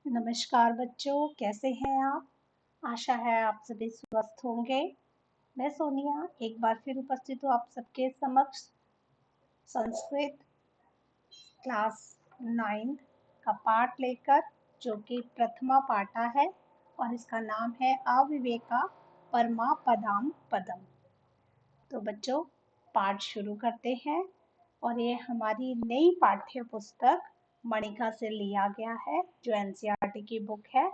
नमस्कार बच्चों, कैसे हैं आप? आशा है आप सभी स्वस्थ होंगे। मैं सोनिया एक बार फिर उपस्थित हूँ आप सबके समक्ष संस्कृत क्लास 9 का पाठ लेकर, जो कि प्रथमा पाठा है और इसका नाम है अविवेका परमा पदाम पदम। तो बच्चों, पाठ शुरू करते हैं और ये हमारी नई पाठ्य पुस्तक मणिका से लिया गया है, जो एनसीईआरटी की बुक है।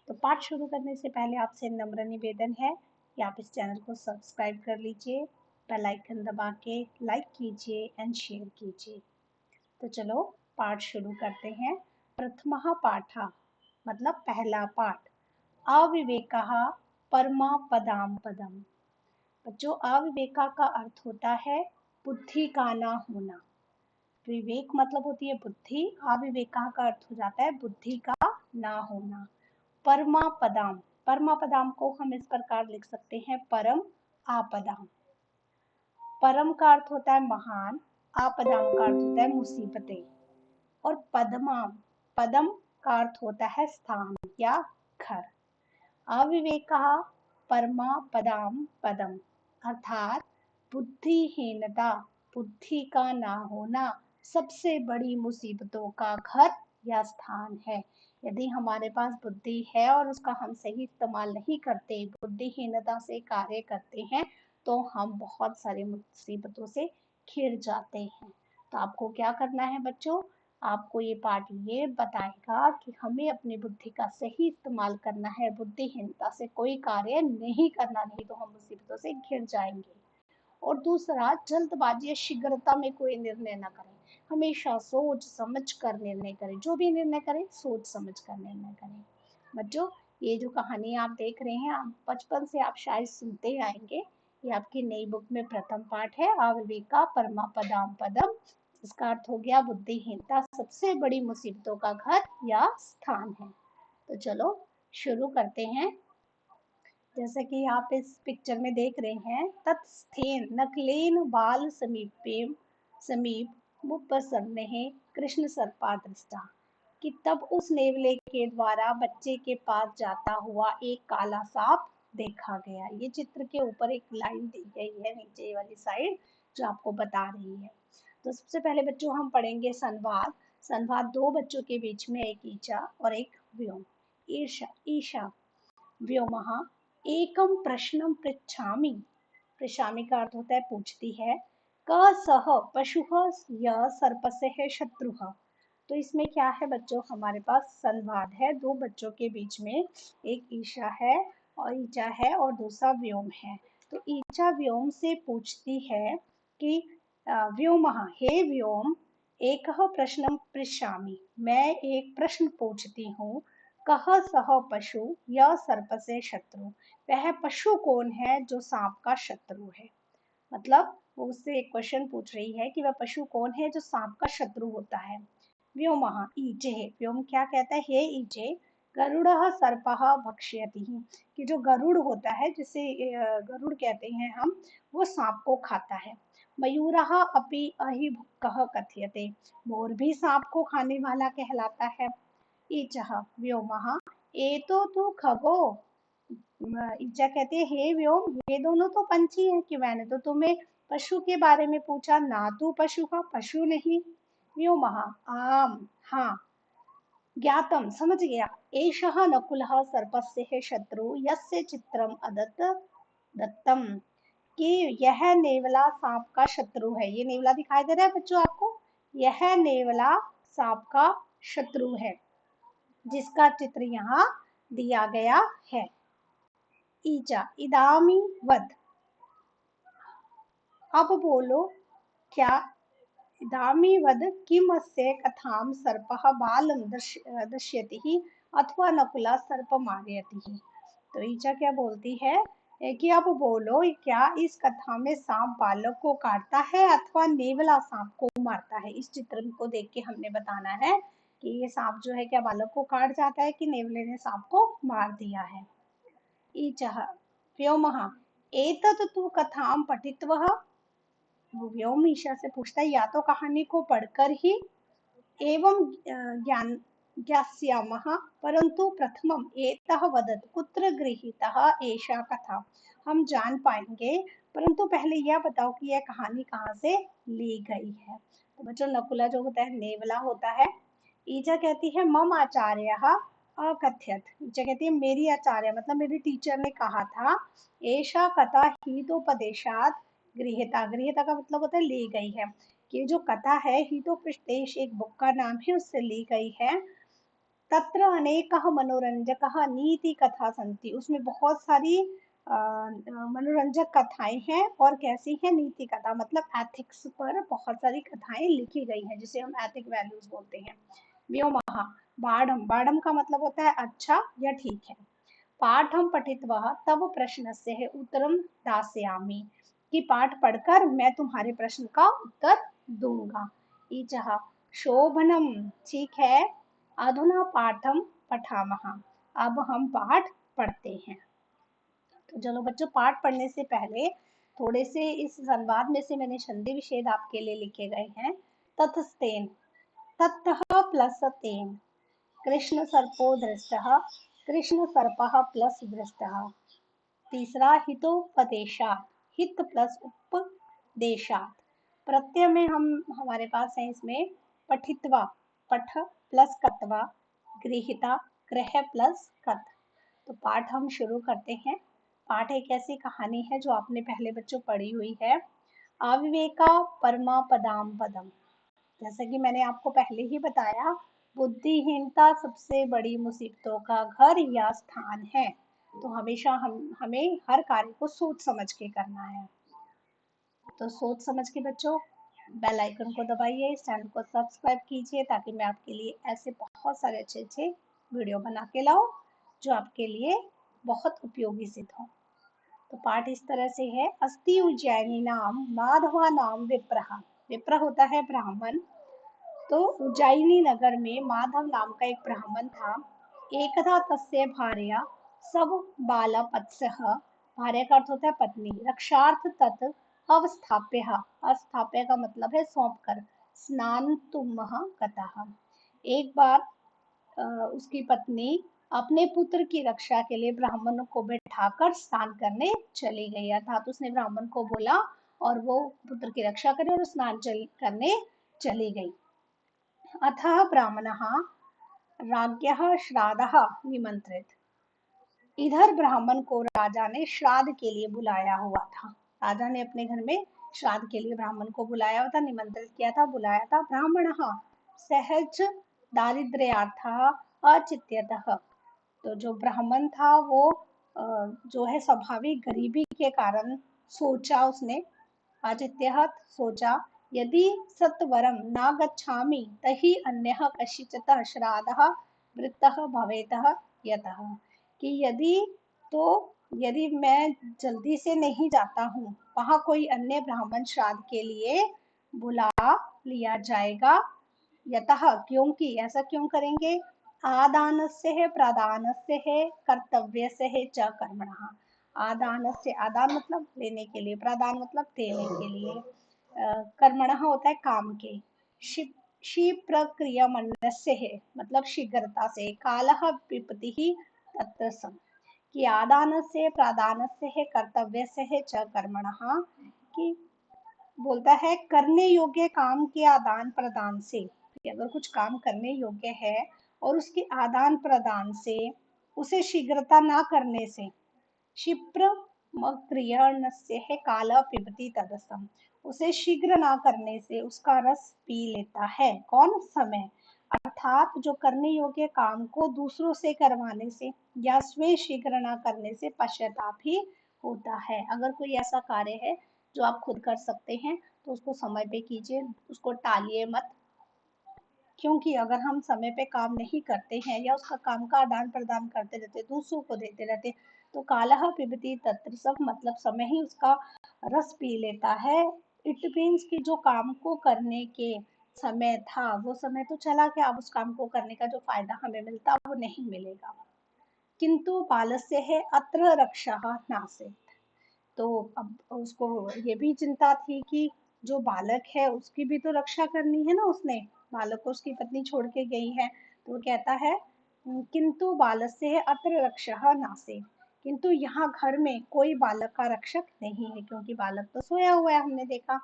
तो पाठ शुरू करने से पहले आपसे नम्र निवेदन है कि आप इस चैनल को सब्सक्राइब कर लीजिए, बेल आइकन दबा के लाइक कीजिए एंड शेयर कीजिए। तो चलो पाठ शुरू करते हैं। प्रथमः पाठः मतलब पहला पाठ। अविवेकः परमा पदाम पदम। बच्चों, अविवेका का अर्थ होता है बुद्धि का ना होना। विवेक मतलब होती है बुद्धि, अविवेका का अर्थ हो जाता है बुद्धि का ना होना। परमा पदाम, परमा पदाम को हम इस प्रकार लिख सकते हैं परम आपदाम। परम का अर्थ होता है महान, आपदाम का अर्थ होता है मुसीबतें। और पदमाम, पदम का अर्थ होता है स्थान या घर। अविवेकः परमा पदाम पदम अर्थात बुद्धिहीनता, बुद्धि का ना होना सबसे बड़ी मुसीबतों का घर या स्थान है। यदि हमारे पास बुद्धि है और उसका हम सही इस्तेमाल नहीं करते, बुद्धिहीनता से कार्य करते हैं, तो हम बहुत सारी मुसीबतों से घिर जाते हैं। तो आपको क्या करना है बच्चों? आपको ये पाठ ये बताएगा कि हमें अपनी बुद्धि का सही इस्तेमाल करना है। बुद्धिहीनता से कोई कार्य नहीं करना, नहीं तो हम मुसीबतों से घिर जाएंगे। और दूसरा, जल्दबाजी या शीघ्रता में कोई निर्णय न करें। हमेशा सोच समझ कर निर्णय करें। जो भी निर्णय करें सोच समझ कर निर्णय करें। बच्चों, ये जो कहानी आप देख रहे हैं, आप बचपन से आप शायद सुनते आएंगे। ये आपकी नई बुक में प्रथम पाठ है, अविवेका परमा पदाम पदम। इसका अर्थ हो गया बुद्धिहीनता सबसे बड़ी मुसीबतों का घर या स्थान है। तो चलो शुरू करते हैं। जैसा कि आप इस पिक्चर में देख रहे हैं, तत्स्थेन नकलेन बाल समीप मुपसन्नेह कृष्ण सर्पा दृष्टा, कि तब उस नेवले के द्वारा बच्चे के पास जाता हुआ एक काला सांप देखा गया। ये चित्र के ऊपर एक लाइन दी गई है नीचे वाली साइड, जो आपको बता रही है। तो सबसे पहले बच्चों हम पढ़ेंगे संवाद। संवाद दो बच्चों के बीच में, एक ईचा और एक व्योम। ईशा ईशा व्योमः एकम प्रश्नम पृच्छामि। पृच्छामि का अर्थ होता है पूछती है। क सह पशुः य सर्पस्य शत्रुः। तो इसमें क्या है बच्चों, हमारे पास संवाद है दो बच्चों के बीच में। एक ईशा है और ईचा है और दूसरा व्योम है। तो ईचा व्योम से पूछती है कि व्योमः, हे व्योम, एक प्रश्नम पृच्छामि, मैं एक प्रश्न पूछती हूँ। कह सह पशु यह सर्प से शत्रु, वह पशु कौन है जो सांप का शत्रु है। मतलब वो उससे एक क्वेश्चन पूछ रही है कि वह पशु कौन है जो सांप का शत्रु होता है। व्योमः ईचे, व्योम क्या कहता है, हे ईचे, गरुड़ः सर्पः भक्ष्यति, कि जो गरुड़ होता है, जिसे गरुड़ कहते हैं हम, वो सांप को खाता है। मयूरः अपि अहिभुक्कः कथ्यते, मोर भी सांप को खाने वाला कहलाता है। ईचः व्योमः एतो तु खगो। ईचा कहते हैं, हे व्योम, ये दोनों तो पंछी हैं, कि मैंने तो तुम्हें पशु के बारे में पूछा, ना तू पशु का, पशु नहीं। व्योमः आम, हाँ, ज्ञातम, समझ गया। एषः नकुलः सर्पस्य शत्रु यस्य चित्रम अदत्त दत्तम, कि यह नेवला सांप का शत्रु है। ये नेवला दिखाई दे रहा है बच्चों आपको, यह नेवला सांप का शत्रु है, जिसका चित्र यहाँ दिया गया है। ईचा इदामी वद, अब बोलो क्या। इदामी वद किम अस्य कथाम सर्पः बालं दर्शयति अथवा नकुला सर्प मारयति। तो ईचा क्या बोलती है कि अब बोलो, क्या इस कथा में सांप बालक को काटता है अथवा नेवला सांप को मारता है। इस चित्र को देख के हमने बताना है कि ये सांप जो है क्या बालक को काट जाता है कि नेवले ने सांप को मार दिया है। ईचः व्योमः एतत् तु कथां पठित्वा, व्योम ईशा से पूछता है, या तो कहानी को पढ़कर ही, एवं ज्ञान ज्ञास्यामः, परन्तु प्रथमम् एतः वदतु कुत्र गृहीतः एषा कथा। हम जान पाएंगे, परंतु पहले यह बताओ कि यह कहानी कहाँ से ली गई है। तो बच्चों, नकुला जो होता है नेवला होता है। ईजा कहती है मम आचार्यः अकथयत्। ईजा कहती है मेरी आचार्य मतलब मेरी टीचर ने कहा था। एषा कथा हितोपदेशात् गृहीता। गृहीता का मतलब होता है ली गई है। कि जो कथा है हितोपदेश एक बुक का नाम है, उससे ली गई है। तत्र अनेकः मनोरंजकः नीति कथा सन्ति। उसमें बहुत सारी मनोरंजक कथाएं हैं। और कैसी है? नीति कथा मतलब एथिक्स पर बहुत सारी कथाएं लिखी गई हैं, जिसे हम एथिक वैल्यूज बोलते हैं। व्योमः बाढ़म। बाढ़म का मतलब होता है अच्छा या ठीक है। पाठं पठित्वा तव प्रश्नस्य है उत्तरं दास्यामि। कि पाठ पढ़कर मैं तुम्हारे प्रश्न का उत्तर दूंगा। ईचः शोभनम। ठीक है, अधुना पाठम पठामः। अब हम पाठ पढ़ते हैं। तो चलो बच्चों, पाठ पढ़ने से पहले थोड़े से इस संवाद में से मैंने संधि विच्छेद आपके लिए लिखे गए हैं। ततस्तेन, ततः प्लस तेन, कृष्ण सर्पो दृष्टः, कृष्ण सर्पः प्लस दृष्टः। तीसरा हितोपदेशात्, हित प्लस उपदेशात्। प्रत्यय में हम हमारे पास है इसमें पठित्वा, पठ प्लस कत्वा, गृहीता ग्रह प्लस कत। तो पाठ हम शुरू करते हैं। पाठ एक ऐसी कहानी है जो आपने पहले बच्चों पढ़ी हुई है। अविवेका परमा पदाम पदम। जैसे कि मैंने आपको पहले ही बताया, बुद्धिहीनता सबसे बड़ी मुसीबतों का घर या स्थान है। तो हमेशा हमें हर कार्य को सोच समझ के करना है। तो सोच समझ के बच्चों बेल आइकन को दबाइए, चैनल को सब्सक्राइब कीजिए, ताकि मैं आपके लिए ऐसे बहुत सारे अच्छे अच्छे वीडियो बना के लाऊं जो आपके लिए बहुत उपयोगी सिद्ध हो। तो पाठ इस तरह से है। अस्ति उज्जैनी नाम माधवा नाम विप्रः। विप्र होता है ब्राह्मण। तो उज्जैनी नगर में माधव नाम का एक ब्राह्मण था। एकदा तस्य भार्या सब बालपत्सः। भार्या का अर्थ होता है पत्नी। रक्षार्थ तत् अवस्थाप्य। अवस्थाप्य का मतलब है सौंप कर। स्नातुमः गतः। एक बार उसकी पत्नी अपने पुत्र की रक्षा के लिए ब्राह्मण को बैठाकर स्नान करने चली गई। अर्थात उसने ब्राह्मण को बोला और वो पुत्र की रक्षा करे और स्नान करने चली गई। अतः ब्राह्मणः राज्ञः श्राद्धः निमंत्रित। इधर ब्राह्मण को राजा ने श्राद्ध के लिए बुलाया हुआ था। राजा ने अपने घर में श्राद्ध के लिए ब्राह्मण को बुलाया हुआ था, निमंत्रित किया था, बुलाया था। ब्राह्मणः सहज दारिद्र्यार्थः अचित्यतः। तो जो ब्राह्मण था वो जो है स्वाभाविक गरीबी के कारण सोचा उसने, आदित्यः सोचा, यदि सत्वरं न गच्छामि तर्हि अन्यः कश्चित् श्राद्धः वृत्तः भवेतः यतः। कि यदि मैं जल्दी से नहीं जाता हूँ, वहां कोई अन्य ब्राह्मण श्राद्ध के लिए बुला लिया जाएगा। यतः क्योंकि, ऐसा क्यों करेंगे? आदानस्य है, प्रादानस्य है, कर्तव्यस्य है च कर्मणः। आदानस्य, आदान मतलब लेने के लिए, प्रादान मतलब देने के लिए, कर्मणः होता है काम के। क्षिप्रक्रियमन्यस्य है मतलब शीघ्रता से। कालः विपत्तिः तत्र सम्। कि आदानस्य प्रादानस्य है, कर्तव्यस्य है च कर्मणः। कि बोलता है करने योग्य काम के आदान प्रदान से, कि अगर कुछ काम करने योग्य है और उसके आदान प्रदान से, उसे शीघ्रता ना करने से, क्षिप्र क्रियणस्य है काला पिबती तदसम। उसे शीघ्र ना करने से उसका रस पी लेता है। कौन? समय। अर्थात जो करने योग्य काम को दूसरों से करवाने से या स्वयं शीघ्र ना करने से पश्चाताप ही होता है। अगर कोई ऐसा कार्य है जो आप खुद कर सकते हैं तो उसको समय पे कीजिए, उसको टालिए मत। क्योंकि अगर हम समय पे काम नहीं करते हैं या उसका काम का आदान प्रदान करते रहते, दूसरों को देते रहते, तो कालः पिबती तत्र सब मतलब समय ही उसका रस पी लेता है। इट मीन्स कि जो काम को करने के समय था वो समय तो चला गया, अब उस काम को करने का जो फायदा हमें मिलता वो नहीं मिलेगा। किंतु बालस्य है अत्र रक्षा नासित। तो अब उसको ये भी चिंता थी कि जो बालक है उसकी भी तो रक्षा करनी है ना उसने। बालक को उसकी पत्नी छोड़ के गई है, तो वो कहता है किंतु बालस्य अत्र रक्षः नासे, किंतु यहाँ घर में कोई बालक का रक्षक नहीं है, क्योंकि बालक तो सोया हुआ है, हमने देखा,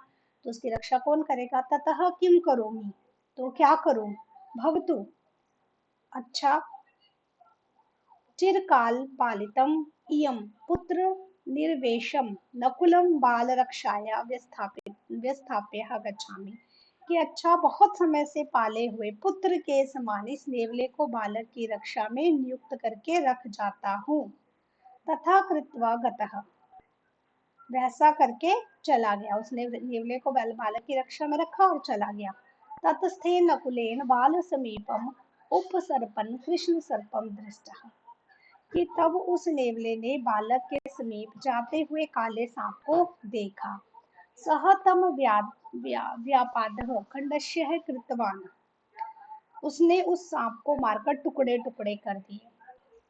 तो उसकी रक्षा कौन करेगा। ततः किम करोमि, तो क्या करूं, भवतु, अच्छा, चिरकाल पालितम इयं पुत्र निर्वेशम नकुलम बाल रक्षाया व्यस्थाप्य गच्छामि, कि अच्छा बहुत समय से पाले हुए पुत्र के समान इस नेवले को बालक की रक्षा में नियुक्त करके रख जाता हूँ। तथा कृत्वा गतः, वैसा करके चला गया, उसने नेवले को बालक की रक्षा में रखा और चला गया। ततस्थे नकुलेन बाल समीपम उपसर्पन कृष्ण सर्पम दृष्टः, कि तब उस नेवले ने बालक के समीप जाते हुए काले सांप को देखा। सह तम व्यापादः खंडस्य कृतवान, उसने उस सांप को मारकर टुकड़े टुकड़े कर दिए।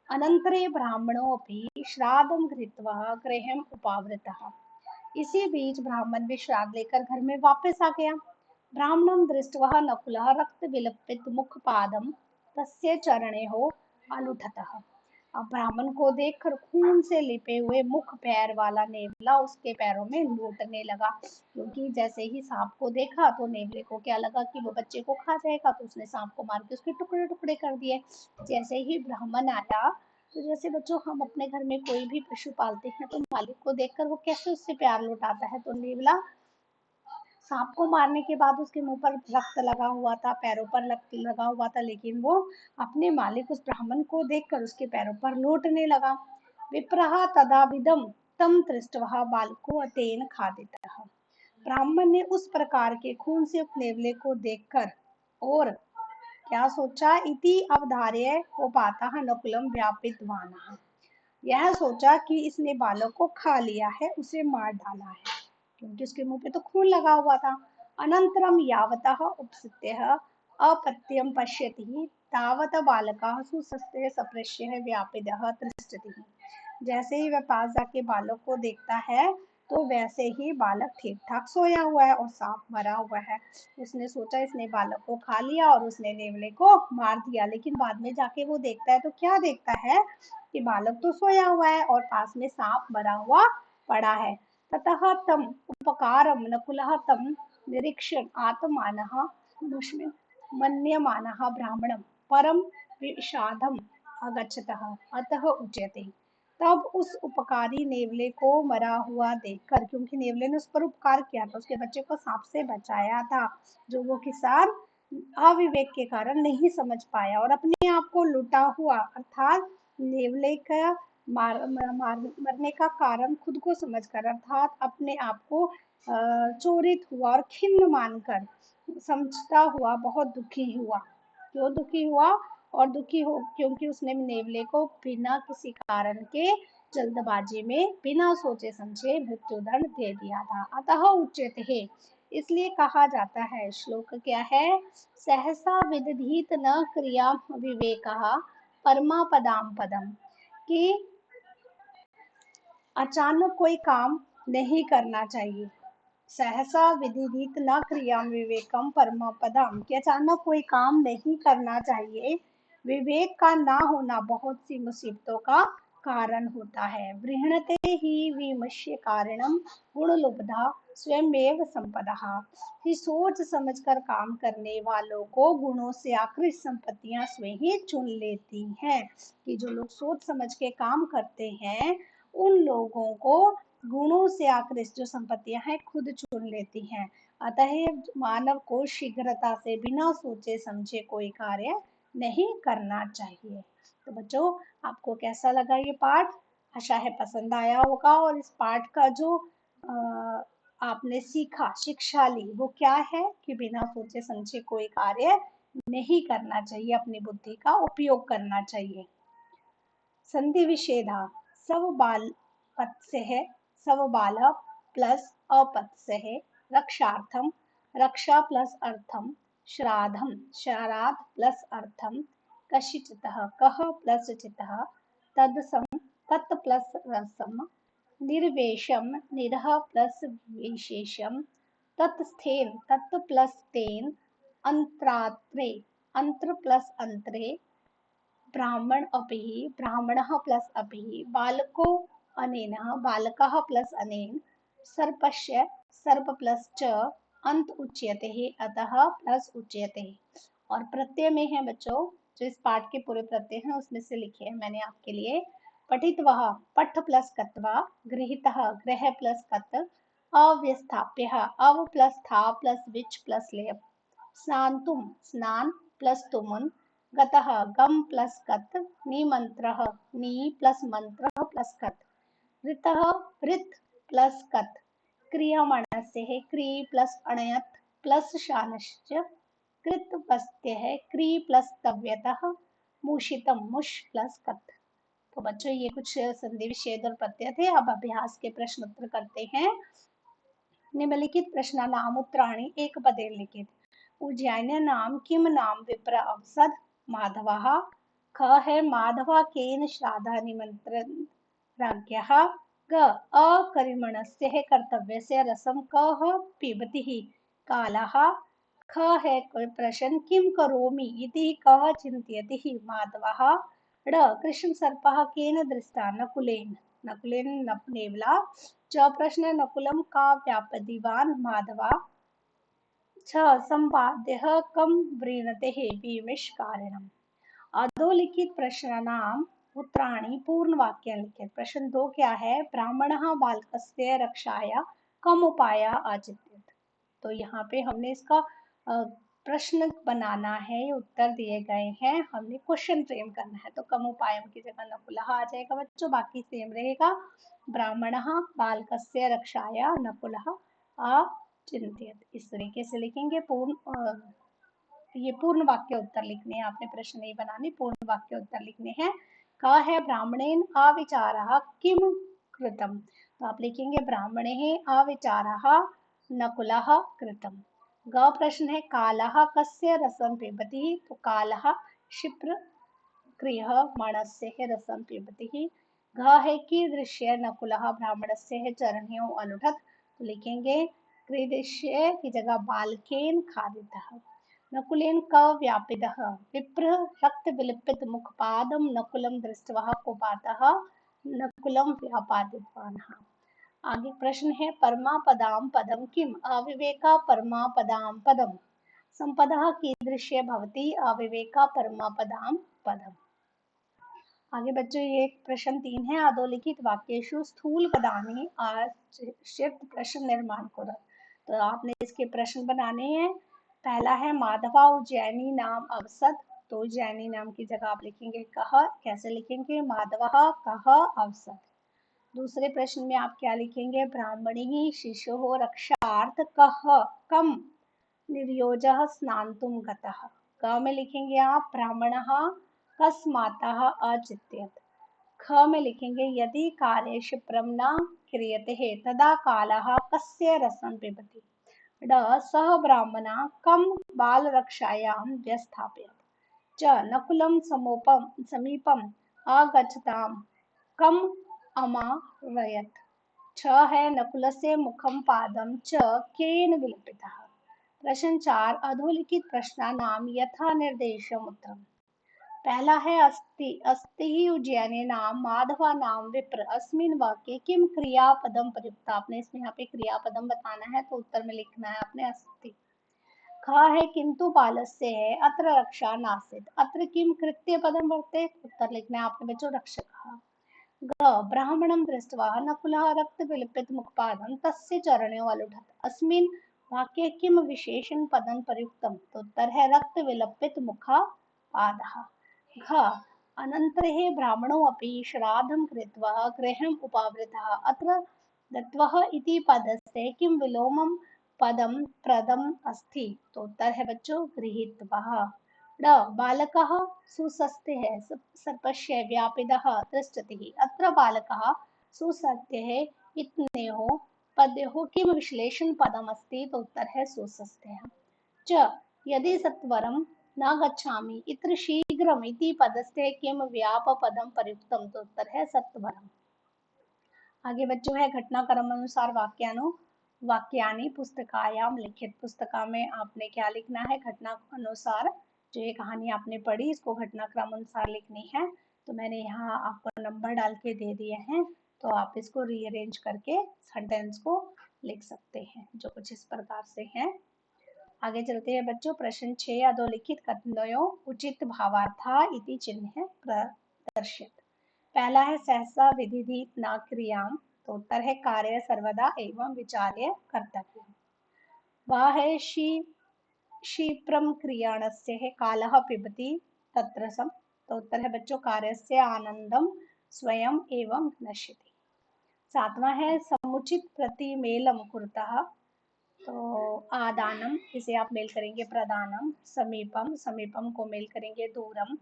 अनंतरे ब्राह्मणोऽपि श्राद्धं कृत्वा गृहम् उपावृतः, इसी बीच ब्राह्मण भी श्राद्ध लेकर घर में वापस आ गया। ब्राह्मणं दृष्ट्वा नकुलः रक्त विलपित मुखपादं तस्य चरणयोः अनुठतः, अब ब्राह्मण को देखकर खून से लिपे हुए मुख पैर वाला नेवला उसके पैरों में लूटने लगा, क्योंकि जैसे ही सांप को देखा तो नेवले को क्या लगा कि वो बच्चे को खा जाएगा, तो उसने सांप को मार के उसके टुकड़े टुकड़े कर दिए। जैसे ही ब्राह्मण आया, तो जैसे बच्चों हम अपने घर में कोई भी पशु पालते हैं तो मालिक को देखकर वो कैसे उससे प्यार लुटाता है, तो नेवला सांप को मारने के बाद उसके मुंह पर रक्त लगा हुआ था, पैरों पर रक्त लगा हुआ था, लेकिन वो अपने मालिक उस ब्राह्मण को देखकर उसके पैरों पर लौटने लगा। विप्रहा तदाविदम तम दृष्ट्वा बालको अतेन खादितः, ब्राह्मण ने उस प्रकार के खून से उस नेवले को देखकर और क्या सोचा, इति अवधार्य उपातः नकुलम व्यापितवानः, यह सोचा कि इसने बालक को खा लिया है, उसे मार डाला है, क्योंकि उसके मुंह पे तो खून लगा हुआ था। अनंतरम यावतः उपस्थितः अपत्यम पश्यति तावत बालकः सुसस्ते सपृश्य व्यापिदः तिष्ठति, जैसे ही वह पास जाके बालक को देखता है तो वैसे ही बालक ठीक ठाक सोया हुआ है और सांप मरा हुआ है। उसने सोचा इसने बालक को खा लिया और उसने नेवले को मार दिया, लेकिन बाद में जाके वो देखता है तो क्या देखता है कि बालक तो सोया हुआ है और पास में सांप मरा हुआ पड़ा है। ततः तम उपकारम नकुलः तम निरीक्ष्य आत्मानः मन्यमानः ब्राह्मणं परम विषादम अगच्छतः अतः उच्यते, तब उस उपकारी नेवले को मरा हुआ देखकर, क्योंकि नेवले ने उस पर उपकार किया था, उसके बच्चे को सांप से बचाया था, जो वो किसान अविवेक के कारण नहीं समझ पाया और अपने आप को लुटा हुआ, अर्थात नेवले का मरने का कारण खुद को समझकर, अर्थात अपने आप को चोरित हुआ और खिन्न मानकर समझता हुआ बहुत दुखी हुआ। क्यों दुखी हुआ, और दुखी हो क्योंकि उसने नेवले को बिना किसी कारण के जल्दबाजी में बिना सोचे समझे मृत्युदंड दे दिया था। अतः उच्यते है, इसलिए कहा जाता है, श्लोक क्या है, सहसा विदधीत न क्रिया विवेकः परमा पदाम पदम, कि अचानक कोई काम नहीं करना चाहिए। सहसा विदित न क्रिया विवेकम परम पदम, कि अचानक कोई काम नहीं करना चाहिए। विवेक का ना होना बहुत सी मुसीबतों का कारण होता है। वृहणते ही विमश्य कारणम गुणलुब्धा स्वयमेव संपदा, कि सोच समझकर काम करने वालों को गुणों से आकृष्ट संपत्तियां स्वयं ही चुन लेती हैं। कि जो लोग सोच समझ के काम करते हैं उन लोगों को गुणों से आकृष्ट जो संपत्तियां हैं खुद चुन लेती हैं। अतः मानव को शीघ्रता से बिना सोचे समझे कोई कार्य नहीं करना चाहिए। तो बच्चों, आपको कैसा लगा ये पाठ? आशा है पसंद आया होगा, और इस पाठ का जो आपने सीखा, शिक्षा ली, वो क्या है कि बिना सोचे समझे कोई कार्य नहीं करना चाहिए, अपनी बुद्धि का उपयोग करना चाहिए। संधि विच्छेदा, सव बाल पद से है, सव बाल प्लस अपद से है, रक्षार्थम, रक्षा प्लस अर्थम, श्राद्धम, श्राद्ध प्लस अर्थम, कशिचितः, कह प्लस चितः, तदसम, तत् प्लस रसम, निर्वेशम, निरह प्लस विशेषम, तत्स्थेन, तत् प्लस तेन, अंत्रात्रे, अंत्र प्लस अंतरे, ब्राह्मण अपि, ब्राह्मणः प्लस अपि, बालको अनेन, बालकः प्लस अनेन, सर्पस्य, सर्प प्लस च, अंत उच्यते, अतः प्लस उच्यते। और प्रत्यय में है बच्चों, जो इस पाठ के पूरे प्रत्यय हैं उसमें से लिखे हैं मैंने आपके लिए। पठितवः, पठ प्लस कत्वा, गृहीतः, ग्रह प्लस कत, अव्यस्थाप्यः, अव प्लस था प्लस विच प्लस लेप, स्नातुम, स्नान प्लस तुमुन, गतः, गम प्लस कत, निमंत्रः, नी प्लस मंत्रः प्लस कत, ऋतः, ऋत प्लस कत, क्रियमाणस्य है क्री प्लस अणयत प्लस शानश्च, कृत वस्त्य है क्री प्लस तव्यतः, मूषितम मुष प्लस कत। तो बच्चों ये कुछ संधि विच्छेद और प्रत्यय थे। अब अभ्यास के प्रश्न उत्तर करते हैं। निम्नलिखित प्रश्नानाम् उत्तराणि एकपदे लिखित। उज्जयिन्यां किं नाम विप्र अवसद, माधवः। ख है माधव केन श्राद्धानिमन्त्रण राज्ञः। ग अकर्मणस्य है कर्तव्यस्य रसं कः पिबति कालः। ख है प्रश्न किं करोमि इति कः चिन्तयति माधवः। ड कृष्ण सर्पः केन दृष्टा नकुलेन, नकुलेन नेवला। च प्रश्न नकुलं का व्यापदिवान् माधवा। छ संवाद्यः कं व्रीणते भीमिष्कारणम्। अधोलिखित प्रश्नानाम् उत्तराणि पूर्णवाक्यानि लिखेत्। प्रश्न 2 क्या है, ब्राह्मणः बालकस्य रक्षाया कम उपायः आचरेत्। तो यहाँ पे हमने इसका प्रश्न बनाना है, ये उत्तर दिए गए हैं, हमने क्वेश्चन फ्रेम करना है। तो कम उपायम की जगह नकुलः आ जाएगा बच्चों, बाकी सेम रहेगा। ब्राह्मणः बालकस्य रक्षाया नकुलः अचिन्तयत्, इस तरीके से लिखेंगे। ये पूर्ण वाक्य उत्तर लिखने हैं, आपने प्रश्न नहीं बनाने, पूर्ण वाक्य उत्तर लिखने हैं। का है ब्राह्मणेन अविचारः किम कृतम, तो आप लिखेंगे ब्राह्मणे अविचारः नकुलः कृतम। ग प्रश्न है कालः कस्य रसं पिबति, तो कालः क्षिप्र क्रियमाणस्य रसं पिबति। घ है कीदृश्य नकुलः ब्राह्मणस्य है चरणयोः अलुठत्, तो लिखेंगे कीदृश्य की जगह बालकेन खादितः। नकुलेन क व्यापितः, विप्र रक्त विलिपित मुखपादं नकुलं दृष्ट्वा कोपातः नकुलं व्यापादितवान्। आगे प्रश्न है परमापदां पदं किम, अविवेका परमापदां पदम। संपदः कीदृश्य भवति, अविवेका परमापदां पदम। आगे बच्चों ये प्रश्न 3 है, अधोलिखित वाक्येषु स्थूल पदानि आश्रित प्रश्न निर्माण करो। तो आपने इसके प्रश्न बनाने हैं। पहला है माधवा उज्जैनी नाम अवसद, तो उज्जैनी नाम की जगह आप लिखेंगे कह, कैसे लिखेंगे माधवः कह अवसद। दूसरे प्रश्न में आप क्या लिखेंगे, ब्राह्मणी शिशोः रक्षार्थ कह कम निर्योजः स्नातुं गतः। क में लिखेंगे आप ब्राह्मणः कस्मातः अचित्यत। ख में लिखेंगे यदि कार्ये क्षिप्रं न क्रियते तदा कालः कस्य रसं पिबति। ड सः ब्राह्मणः कं बालरक्षायां व्यस्थापयत्। च नकुलं समीपम् आगच्छतां कम् अमारयत्। छ है नकुलस्य मुखं पादं च केन विलिपितः। प्रश्न 4 अधोलिखित प्रश्नानां यथा निर्देशम् उत्तरम्। पहला है अस्ति, अस्ति ही उज्जैने नाम माधवा नाम विप्र, अस्मिन् वाक्ये किम क्रियापदम प्रयुक्त। आपने इसमें यहाँ पे क्रियापदम बताना है, तो उत्तर में लिखना है आपने अस्ति। ख है किंतु बालस्य है अत्र रक्षा नासीत्, अत्र किम कृत्य पदम वर्ते, उत्तर लिखना है आपने बच्चों रक्षकः। ग ब्राह्मणं दृष्ट्वा नकुलः रक्त विलिपित मुखपादं तस्य चरणयोः अलुठत्, अस्मिन् वाक्ये किम विशेषण पदं प्रयुक्तम, तो उत्तर है रक्त विलिपित मुखपादः। घ अनन्तरे ब्राह्मणो अपि श्राद्धं कृत्वा गृहम् उपावृतः, अत्र दत्वः इति पदस्य किं विलोमं पदं प्रदम् अस्ति, तो उत्तर है बच्चों गृहीत्वः। ड बालकः सुस्वस्थ है सर्पस्य व्यापिदः दृष्टति, अत्र बालकः सुस्वस्थ है इत्यनेयोः पदयोः किं विश्लेषण पदम् अस्ति, तो उत्तर है सुस्वस्थ। च यदि सत्वरं न गच्छामि इत्र शीघ्रम् इति पदस्य किम व्यापपदं प्रयुक्तम, तो उत्तर है सत्वरम्। आगे बच्चों है घटनाक्रम अनुसार वाक्यानु वाक्यानि पुस्तकायाम लिखित, पुस्तका में आपने क्या लिखना है, घटना अनुसार। जो ये कहानी आपने पढ़ी इसको घटनाक्रम अनुसार लिखनी है। तो मैंने यहाँ आपको नंबर डाल के दे दिए हैं, तो आप इसको रीअरेंज करके सेंटेंस को लिख सकते हैं, जो कुछ इस प्रकार से हैं। आगे चलते हैं बच्चों। प्रश्न 6, अधोलिखित कथनों उचित भावार्था इति चिन्ह प्रदर्शित। पहला है सहसा विधिधि न क्रियाम, तो उत्तर है कार्य सर्वदा एवं विचार्य कर्तव्य। वह है क्षिप्रम क्रियाणस्य है कालः पिबति तत्र सम, तो उत्तर है बच्चों कार्यस्य आनंदम स्वयं एवं नश्यति। सातवां है समुचित प्रतिमेलम कुरुतः, तो आदानम इसे आप मेल करेंगे प्रदानम, समीपम समीपम को मेल करेंगे दूरम,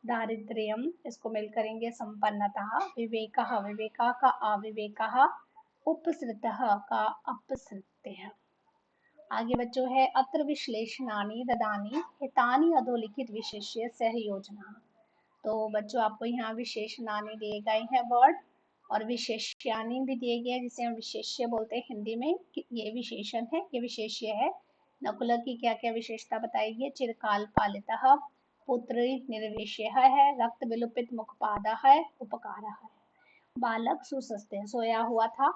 दारिद्र्यम इसको मेल करेंगे संपन्नतः, विवेकः विवेका का अविवेकः, उपसृतः का अपसृत्य। आगे बच्चों है अत्र विश्लेषणानि ददानि हितानि अधोलिखित विशेष्य सहयोजना। तो बच्चों आपको यहाँ विशेषणानि दिए गए हैं वर्ड, और विशेष्यानि भी दिए गए हैं, जिसे हम विशेष्य बोलते हैं हिंदी में। ये विशेषण है, ये विशेष्य है। नकुल की क्या क्या विशेषता बताइए। चिरकाल पालितः, पुत्र निर्वेश्य है, रक्त विलुपित मुखपादा है, उपकार है। बालक सुस्वस्थ सोया हुआ था।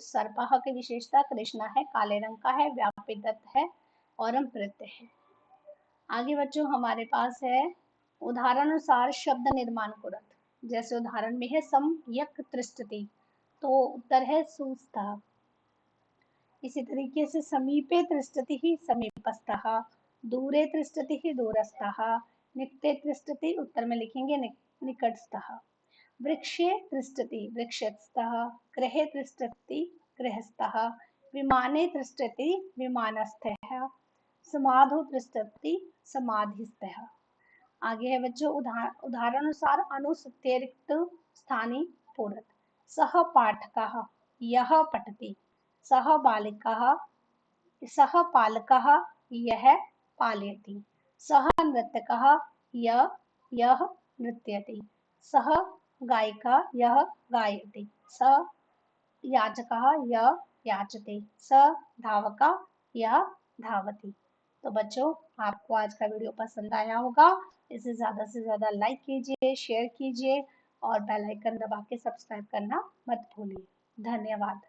सर्पः की विशेषता कृष्णा है, काले रंग का है, व्यापित है और अमृत है। आगे बच्चों हमारे पास है उदाहरण अनुसार शब्द निर्माण कुरत। जैसे उदाहरण में है सम यक त्रिष्ठति, तो उत्तर है सुस्थः। इसी तरीके से समीपे तिष्ठति ही समीपस्थः, दूरे तिष्ठति ही दूरस्थः, निकटे तिष्ठति उत्तर में लिखेंगे निकटस्थः, वृक्षे तिष्ठति वृक्षस्थः, गृहे तिष्ठति गृहस्थः, विमाने तिष्ठति विमानस्थः, समाधौ तिष्ठति समाधिस्थः। आगे है बच्चों उदाहरण अनुसार अनुसत्यरिक्त स्थानी पूरक। सह पाठकः यह पठति, सह बालिकः सह पालकः यह पालयति, सह नर्तकः यह नृत्यति, सह गायिका यह गायति, स याचकः यह याचते, स धावका यह धावति। तो बच्चों आपको आज का वीडियो पसंद आया होगा। इसे ज़्यादा से ज़्यादा लाइक कीजिए, शेयर कीजिए और बेल आइकन दबा के सब्सक्राइब करना मत भूलिए। धन्यवाद।